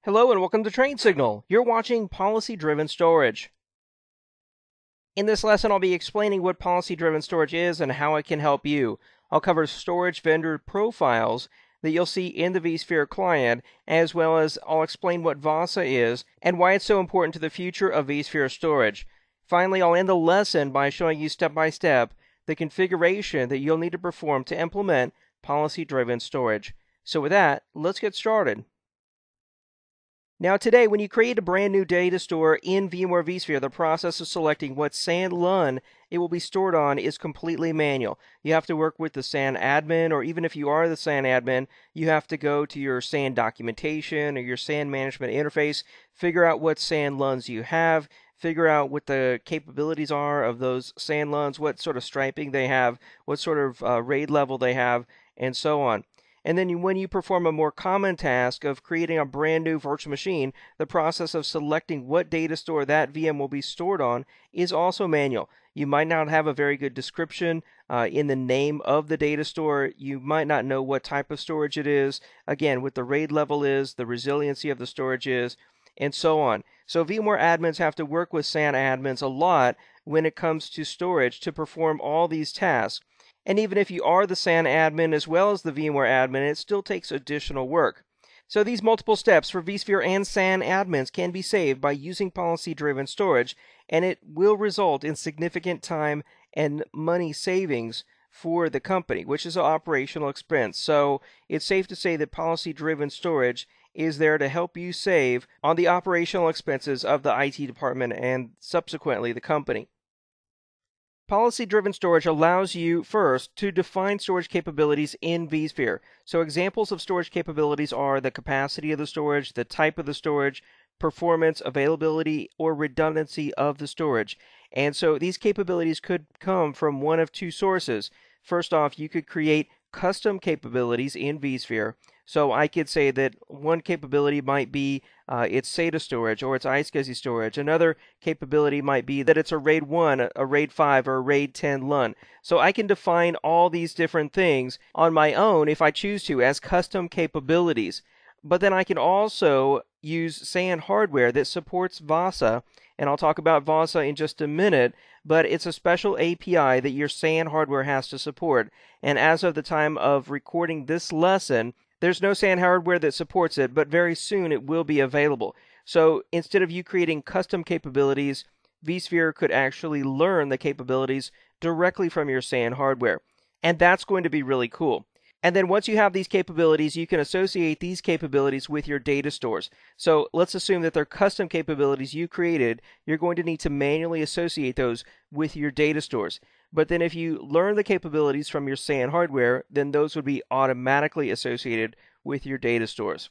Hello and welcome to Train Signal. You're watching Policy-Driven Storage. In this lesson, I'll be explaining what policy-driven storage is and how it can help you. I'll cover storage vendor profiles that you'll see in the vSphere client, as well as I'll explain what VASA is and why it's so important to the future of vSphere storage. Finally, I'll end the lesson by showing you step-by-step the configuration that you'll need to perform to implement policy-driven storage. So with that, let's get started. Now today, when you create a brand new data store in VMware vSphere, the process of selecting what SAN LUN it will be stored on is completely manual. You have to work with the SAN admin, or even if you are the SAN admin, you have to go to your SAN documentation or your SAN management interface, figure out what SAN LUNs you have, figure out what the capabilities are of those SAN LUNs, what sort of striping they have, what sort of RAID level they have, and so on. And then when you perform a more common task of creating a brand new virtual machine, the process of selecting what data store that VM will be stored on is also manual. You might not have a very good description in the name of the data store. You might not know what type of storage it is, again, what the RAID level is, the resiliency of the storage is, and so on. So VMware admins have to work with SAN admins a lot when it comes to storage to perform all these tasks. And even if you are the SAN admin as well as the VMware admin, it still takes additional work. So these multiple steps for vSphere and SAN admins can be saved by using policy-driven storage, and it will result in significant time and money savings for the company, which is an operational expense. So it's safe to say that policy-driven storage is there to help you save on the operational expenses of the IT department and subsequently the company. Policy-driven storage allows you, first, to define storage capabilities in vSphere. So examples of storage capabilities are the capacity of the storage, the type of the storage, performance, availability, or redundancy of the storage. And so these capabilities could come from one of two sources. First off, you could create custom capabilities in vSphere. So I could say that one capability might be its SATA storage or its iSCSI storage. Another capability might be that it's a RAID 1, a RAID 5, or a RAID 10 LUN. So I can define all these different things on my own if I choose to as custom capabilities. But then I can also use SAN hardware that supports VASA, and I'll talk about VASA in just a minute, but it's a special API that your SAN hardware has to support. And as of the time of recording this lesson, there's no SAN hardware that supports it, but very soon it will be available. So instead of you creating custom capabilities, vSphere could actually learn the capabilities directly from your SAN hardware. And that's going to be really cool. And then once you have these capabilities, you can associate these capabilities with your data stores. So let's assume that they're custom capabilities you created. You're going to need to manually associate those with your data stores. But then if you learn the capabilities from your SAN hardware, then those would be automatically associated with your data stores.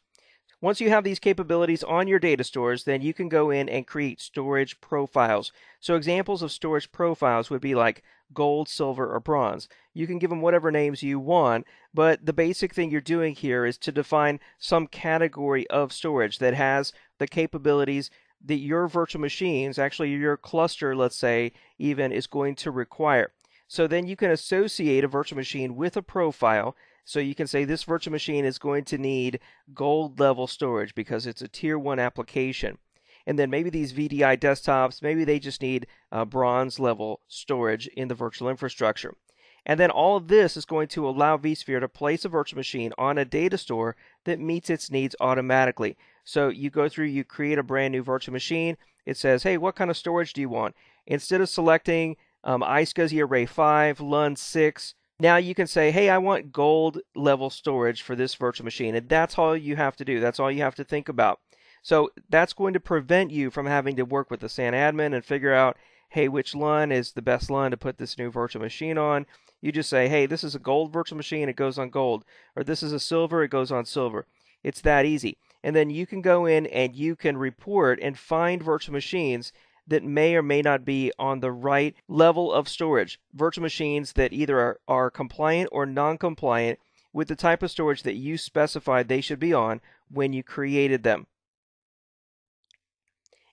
Once you have these capabilities on your data stores, then you can go in and create storage profiles. So examples of storage profiles would be like gold, silver, or bronze. You can give them whatever names you want, but the basic thing you're doing here is to define some category of storage that has the capabilities that your virtual machines, actually your cluster, let's say, even is going to require. So then you can associate a virtual machine with a profile. So you can say this virtual machine is going to need gold level storage because it's a tier 1 application. And then maybe these VDI desktops, maybe they just need bronze level storage in the virtual infrastructure. And then all of this is going to allow vSphere to place a virtual machine on a data store that meets its needs automatically. So you go through, you create a brand new virtual machine. It says, hey, what kind of storage do you want? Instead of selecting iSCSI Array 5, LUN 6, now you can say, hey, I want gold level storage for this virtual machine. And that's all you have to do. That's all you have to think about. So that's going to prevent you from having to work with the SAN admin and figure out, hey, which LUN is the best LUN to put this new virtual machine on. You just say, hey, this is a gold virtual machine, it goes on gold. Or this is a silver, it goes on silver. It's that easy. And then you can go in and you can report and find virtual machines that may or may not be on the right level of storage. Virtual machines that either are compliant or non-compliant with the type of storage that you specified they should be on when you created them.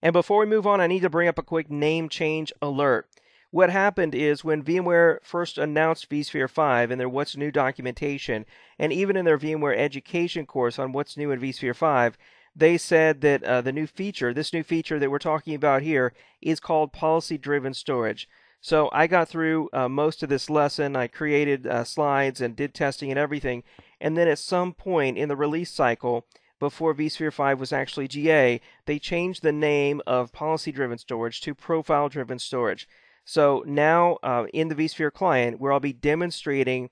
And before we move on, I need to bring up a quick name change alert. What happened is when VMware first announced vSphere 5 in their What's New documentation, and even in their VMware education course on What's New in vSphere 5, they said that this new feature that we're talking about here is called policy-driven storage. So I got through most of this lesson. I created slides and did testing and everything. And then at some point in the release cycle, before vSphere 5 was actually GA, they changed the name of policy-driven storage to profile-driven storage. So now in the vSphere client, where I'll be demonstrating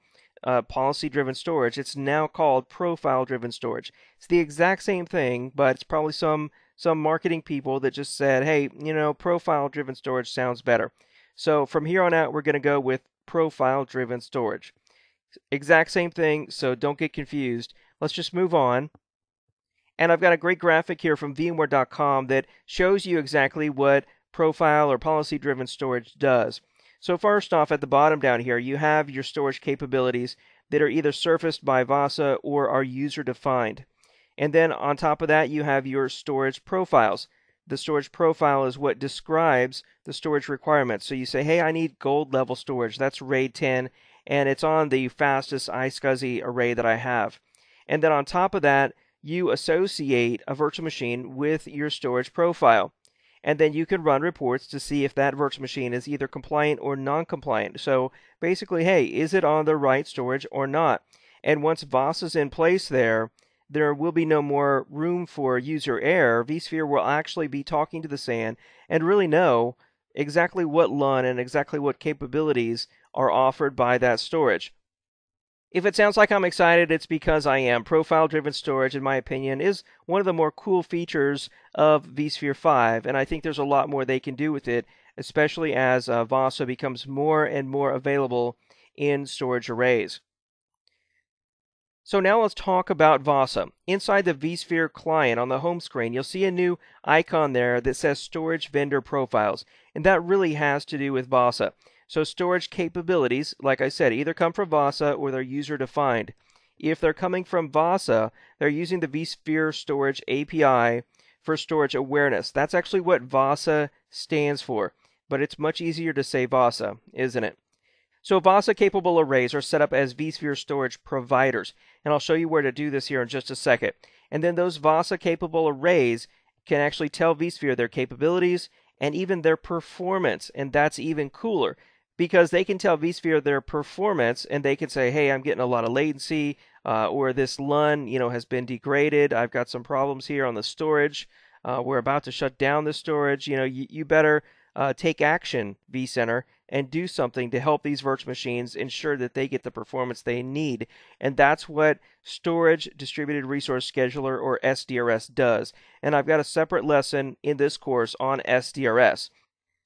policy-driven storage, it's now called profile-driven storage. It's the exact same thing, but it's probably some marketing people that just said, hey, profile-driven storage sounds better. So from here on out, we're going to go with profile-driven storage. Exact same thing, so don't get confused. Let's just move on. And I've got a great graphic here from VMware.com that shows you exactly what profile or policy-driven storage does. So first off, at the bottom down here, you have your storage capabilities that are either surfaced by VASA or are user-defined. And then on top of that, you have your storage profiles. The storage profile is what describes the storage requirements. So you say, hey, I need gold level storage. That's RAID 10, and it's on the fastest iSCSI array that I have. And then on top of that, you associate a virtual machine with your storage profile. And then you can run reports to see if that virtual machine is either compliant or non-compliant. So basically, hey, is it on the right storage or not? And once VASA is in place there will be no more room for user error. vSphere will actually be talking to the SAN and really know exactly what LUN and exactly what capabilities are offered by that storage. If it sounds like I'm excited, it's because I am. Profile-driven storage, in my opinion, is one of the more cool features of vSphere 5, and I think there's a lot more they can do with it, especially as VASA becomes more and more available in storage arrays. So now let's talk about VASA. Inside the vSphere client on the home screen, you'll see a new icon there that says Storage Vendor Profiles, and that really has to do with VASA. So storage capabilities, like I said, either come from VASA or they're user-defined. If they're coming from VASA, they're using the vSphere Storage API for storage awareness. That's actually what VASA stands for, but it's much easier to say VASA, isn't it? So VASA-capable arrays are set up as vSphere storage providers, and I'll show you where to do this here in just a second. And then those VASA-capable arrays can actually tell vSphere their capabilities and even their performance, and that's even cooler because they can tell vSphere their performance, and they can say, hey, I'm getting a lot of latency, or this LUN, has been degraded. I've got some problems here on the storage. We're about to shut down the storage. You better take action, vCenter, and do something to help these virtual machines ensure that they get the performance they need. And that's what Storage Distributed Resource Scheduler, or SDRS, does. And I've got a separate lesson in this course on SDRS.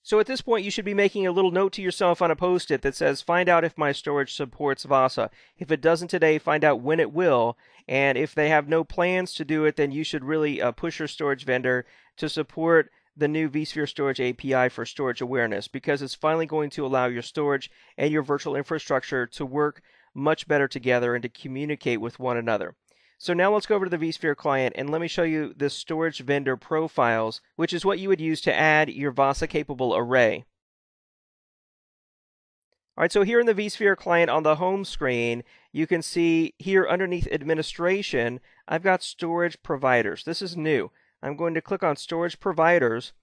So at this point, you should be making a little note to yourself on a post-it that says, find out if my storage supports VASA. If it doesn't today, find out when it will. And if they have no plans to do it, then you should really push your storage vendor to support the new vSphere Storage API for storage awareness, because it's finally going to allow your storage and your virtual infrastructure to work much better together and to communicate with one another. So now let's go over to the vSphere client and let me show you the storage vendor profiles, which is what you would use to add your VASA-capable array. All right, so here in the vSphere client on the home screen, you can see here underneath administration, I've got storage providers. This is new. I'm going to click on storage providers,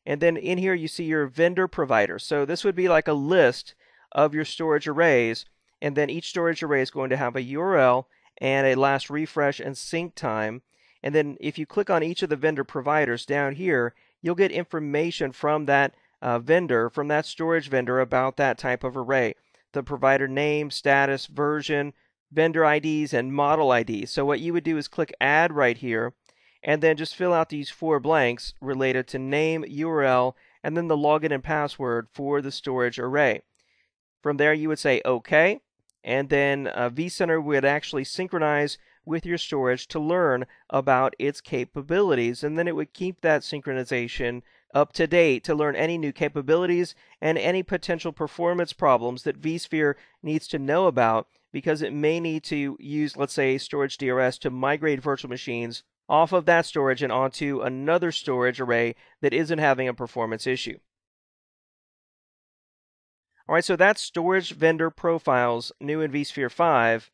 and then in here you see your vendor providers. So this would be like a list of your storage arrays, and then each storage array is going to have a URL and a last refresh and sync time. And then if you click on each of the vendor providers down here, you'll get information from that vendor, from that storage vendor, about that type of array. The provider name, status, version, vendor IDs, and model IDs. So what you would do is click add right here, and then just fill out these 4 blanks related to name, URL, and then the login and password for the storage array. From there, you would say OK, and then vCenter would actually synchronize with your storage to learn about its capabilities, and then it would keep that synchronization up to date to learn any new capabilities and any potential performance problems that vSphere needs to know about, because it may need to use, let's say, storage DRS to migrate virtual machines off of that storage and onto another storage array that isn't having a performance issue. All right, so that's storage vendor profiles new in vSphere 5.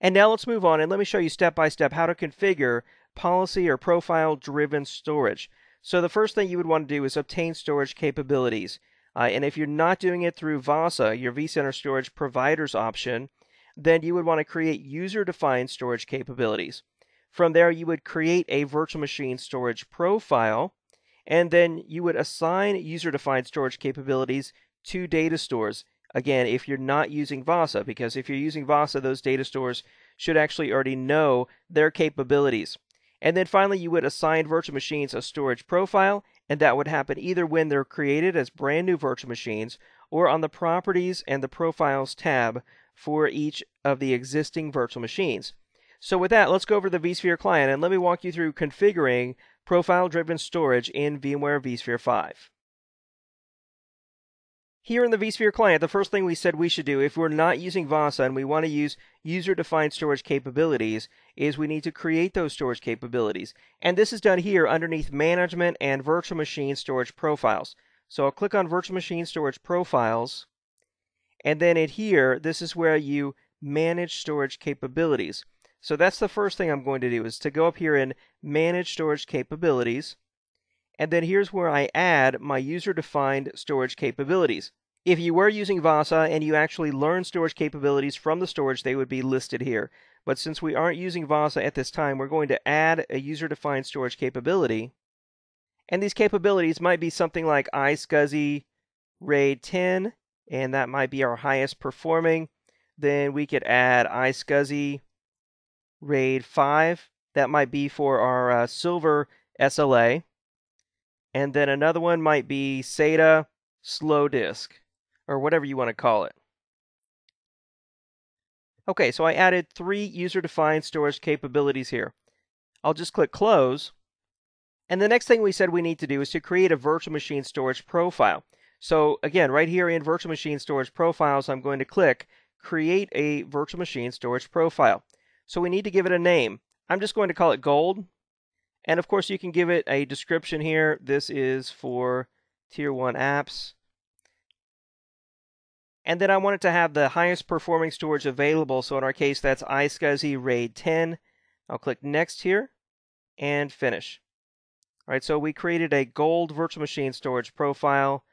And now let's move on and let me show you step by step how to configure policy or profile driven storage. So the first thing you would want to do is obtain storage capabilities. And if you're not doing it through VASA, your vCenter Storage Providers option, then you would want to create user-defined storage capabilities. From there, you would create a virtual machine storage profile, and then you would assign user-defined storage capabilities to data stores. Again, if you're not using VASA, because if you're using VASA, those data stores should actually already know their capabilities. And then finally, you would assign virtual machines a storage profile, and that would happen either when they're created as brand new virtual machines or on the Properties and the Profiles tab for each of the existing virtual machines. So with that, let's go over the vSphere client, and let me walk you through configuring profile-driven storage in VMware vSphere 5. Here in the vSphere client, the first thing we said we should do if we're not using VASA and we want to use user-defined storage capabilities is we need to create those storage capabilities. And this is done here underneath Management and Virtual Machine Storage Profiles. So I'll click on Virtual Machine Storage Profiles, and then in here, this is where you manage storage capabilities. So that's the first thing I'm going to do is to go up here and Manage Storage Capabilities. And then here's where I add my user-defined storage capabilities. If you were using VASA and you actually learned storage capabilities from the storage, they would be listed here. But since we aren't using VASA at this time, we're going to add a user-defined storage capability. And these capabilities might be something like iSCSI RAID 10, and that might be our highest performing. Then we could add iSCSI RAID 5. That might be for our silver SLA. And then another one might be SATA slow disk, or whatever you want to call it. Okay, so I added 3 user-defined storage capabilities here. I'll just click Close. And the next thing we said we need to do is to create a virtual machine storage profile. So again, right here in Virtual Machine Storage Profiles, I'm going to click Create a Virtual Machine Storage Profile. So we need to give it a name. I'm just going to call it Gold. And of course, you can give it a description here. This is for Tier 1 apps. And then I want it to have the highest performing storage available. So in our case, that's iSCSI RAID 10. I'll click Next here and Finish. All right, so we created a gold virtual machine storage profile.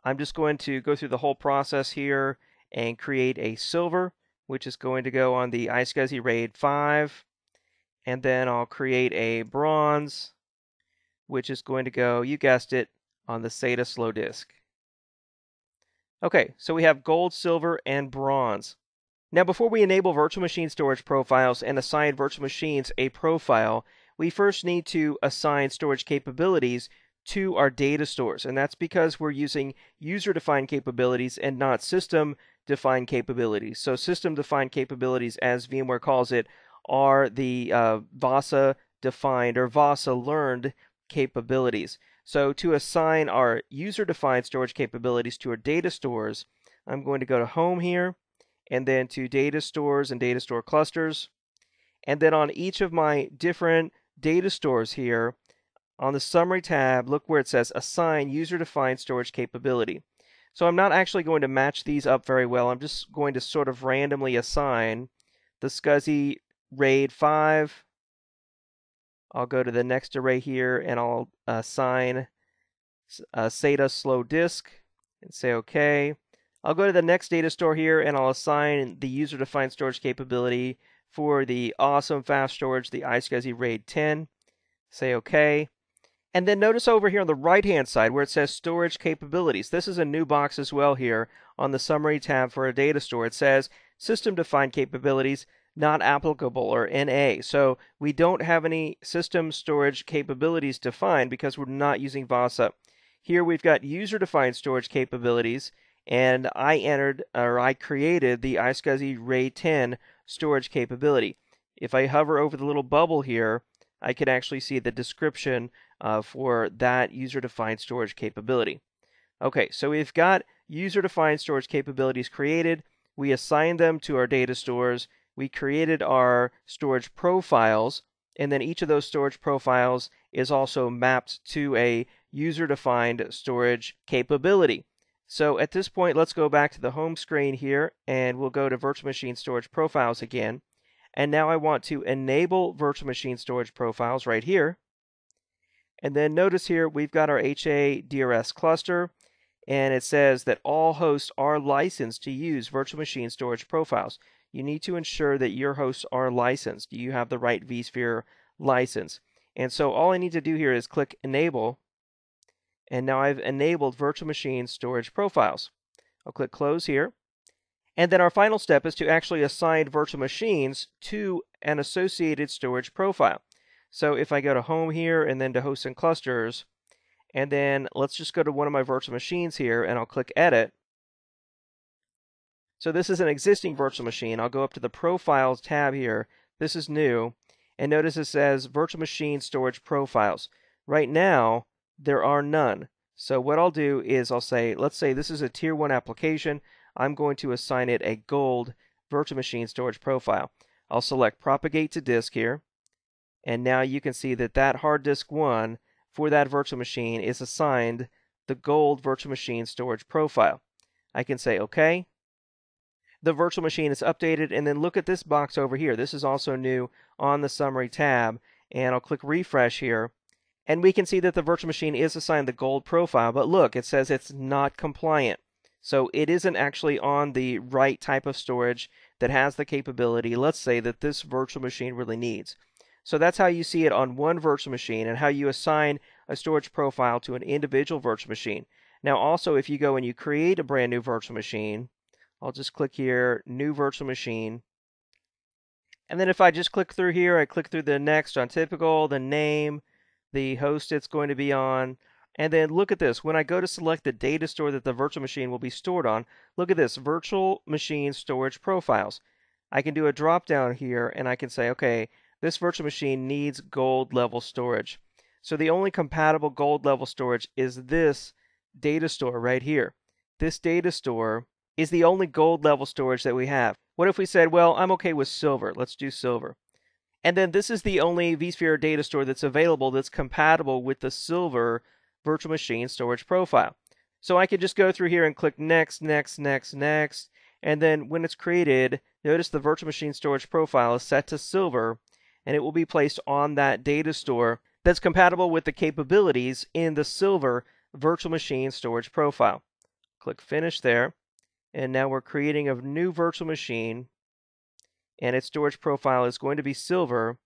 I'm just going to go through the whole process here and create a silver, which is going to go on the iSCSI RAID 5. And then I'll create a bronze, which is going to go, you guessed it, on the SATA slow disk. Okay, so we have gold, silver, and bronze. Now before we enable virtual machine storage profiles and assign virtual machines a profile, we first need to assign storage capabilities to our data stores. And that's because we're using user-defined capabilities and not system-defined capabilities. So system-defined capabilities, as VMware calls it, are the VASA-defined or VASA-learned capabilities. So to assign our user-defined storage capabilities to our data stores, I'm going to go to Home here, and then to Data Stores and Data Store Clusters. And then on each of my different data stores here, on the Summary tab, look where it says Assign User-Defined Storage Capability. So I'm not actually going to match these up very well. I'm just going to sort of randomly assign the SCSI RAID 5. I'll go to the next array here and I'll assign SATA slow disk and say OK. I'll go to the next data store here and I'll assign the user-defined storage capability for the awesome fast storage, the iSCSI RAID 10. Say OK. And then notice over here on the right-hand side where it says Storage Capabilities. This is a new box as well here on the Summary tab for a data store. It says System-Defined Capabilities Not Applicable, or NA. So we don't have any system storage capabilities defined because we're not using VASA. Here we've got user-defined storage capabilities, and I created the iSCSI RAID 10 storage capability. If I hover over the little bubble here, I can actually see the description for that user-defined storage capability. Okay, so we've got user-defined storage capabilities created. We assigned them to our data stores. We created our storage profiles, and then each of those storage profiles is also mapped to a user-defined storage capability. So at this point, let's go back to the home screen here, and we'll go to Virtual Machine Storage Profiles again. And now I want to enable virtual machine storage profiles right here. And then notice here we've got our HA DRS cluster, and it says that all hosts are licensed to use virtual machine storage profiles. You need to ensure that your hosts are licensed. You have the right vSphere license. And so all I need to do here is click Enable, and now I've enabled virtual machine storage profiles. I'll click Close here. And then our final step is to actually assign virtual machines to an associated storage profile. So if I go to Home here and then to Hosts and Clusters, and then let's just go to one of my virtual machines here and I'll click Edit. So this is an existing virtual machine. I'll go up to the Profiles tab here. This is new. And notice it says Virtual Machine Storage Profiles. Right now, there are none. So what I'll do is I'll say, let's say this is a Tier 1 application. I'm going to assign it a Gold Virtual Machine Storage Profile. I'll select Propagate to Disk here. And now you can see that that hard disk 1 for that virtual machine is assigned the Gold Virtual Machine Storage Profile. I can say OK. The virtual machine is updated, and then look at this box over here. This is also new on the Summary tab, and I'll click Refresh here. And we can see that the virtual machine is assigned the Gold profile, but look, it says it's not compliant. So it isn't actually on the right type of storage that has the capability, let's say, that this virtual machine really needs. So that's how you see it on one virtual machine and how you assign a storage profile to an individual virtual machine. Now also, if you go and you create a brand new virtual machine, I'll just click here, New Virtual Machine. And then if I just click through here, I click through the next on typical, the name, the host it's going to be on. And then look at this. When I go to select the data store that the virtual machine will be stored on, look at this, Virtual Machine Storage Profiles. I can do a drop down here and I can say, okay, this virtual machine needs gold level storage. So the only compatible gold level storage is this data store right here. This data store is the only gold level storage that we have. What if we said, well, I'm okay with silver. Let's do silver. And then this is the only vSphere data store that's available that's compatible with the silver virtual machine storage profile. So I could just go through here and click next, next, next, next. And then when it's created, notice the virtual machine storage profile is set to silver, and it will be placed on that data store that's compatible with the capabilities in the silver virtual machine storage profile. Click Finish there. And now we're creating a new virtual machine, and its storage profile is going to be silver.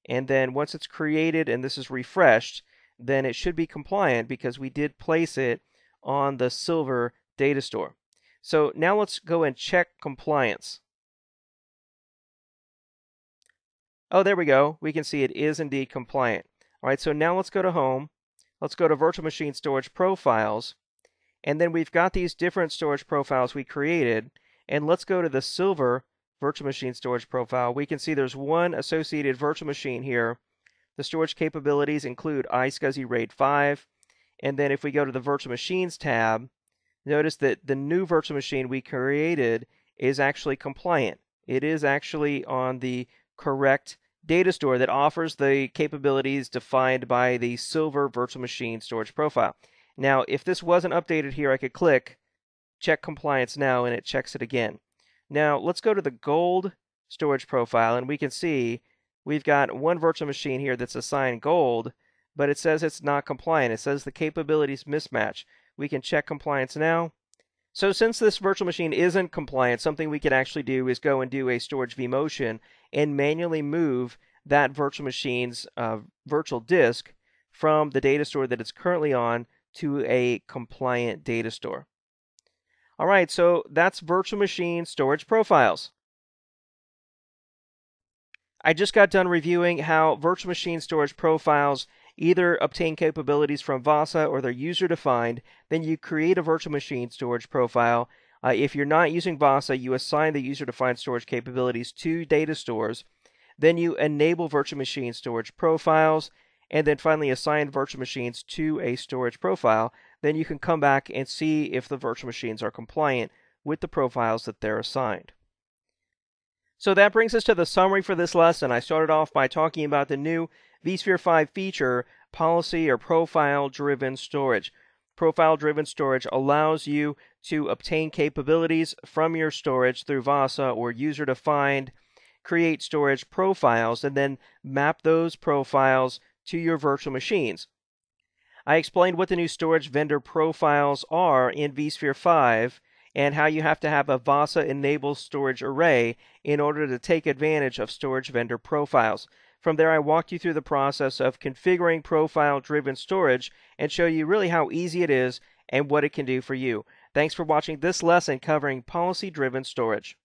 And then once it's created and this is refreshed, then it should be compliant because we did place it on the silver data store. So now let's go and check compliance. Oh, there we go. We can see it is indeed compliant. All right, so now let's go to Home. Let's go to Virtual Machine Storage Profiles. And then we've got these different storage profiles we created. And let's go to the silver virtual machine storage profile. We can see there's one associated virtual machine here. The storage capabilities include iSCSI RAID 5. And then if we go to the Virtual Machines tab, notice that the new virtual machine we created is actually compliant. It is actually on the correct data store that offers the capabilities defined by the silver virtual machine storage profile. Now, if this wasn't updated here, I could click Check Compliance Now, and it checks it again. Now, let's go to the gold storage profile, and we can see we've got one virtual machine here that's assigned gold, but it says it's not compliant. It says the capabilities mismatch. We can check compliance now. So since this virtual machine isn't compliant, something we can actually do is go and do a storage vMotion and manually move that virtual machine's virtual disk from the data store that it's currently on to a compliant data store. All right, so that's virtual machine storage profiles. I just got done reviewing how virtual machine storage profiles either obtain capabilities from VASA or they're user-defined. Then you create a virtual machine storage profile. If you're not using VASA, you assign the user-defined storage capabilities to data stores. Then you enable virtual machine storage profiles, and then finally assign virtual machines to a storage profile. Then you can come back and see if the virtual machines are compliant with the profiles that they're assigned. So that brings us to the summary for this lesson. I started off by talking about the new vSphere 5 feature, policy or profile-driven storage. Profile-driven storage allows you to obtain capabilities from your storage through VASA or user-defined create storage profiles and then map those profiles to your virtual machines. I explained what the new storage vendor profiles are in vSphere 5 and how you have to have a VASA-enabled storage array in order to take advantage of storage vendor profiles. From there, I walked you through the process of configuring profile-driven storage and show you really how easy it is and what it can do for you. Thanks for watching this lesson covering policy-driven storage.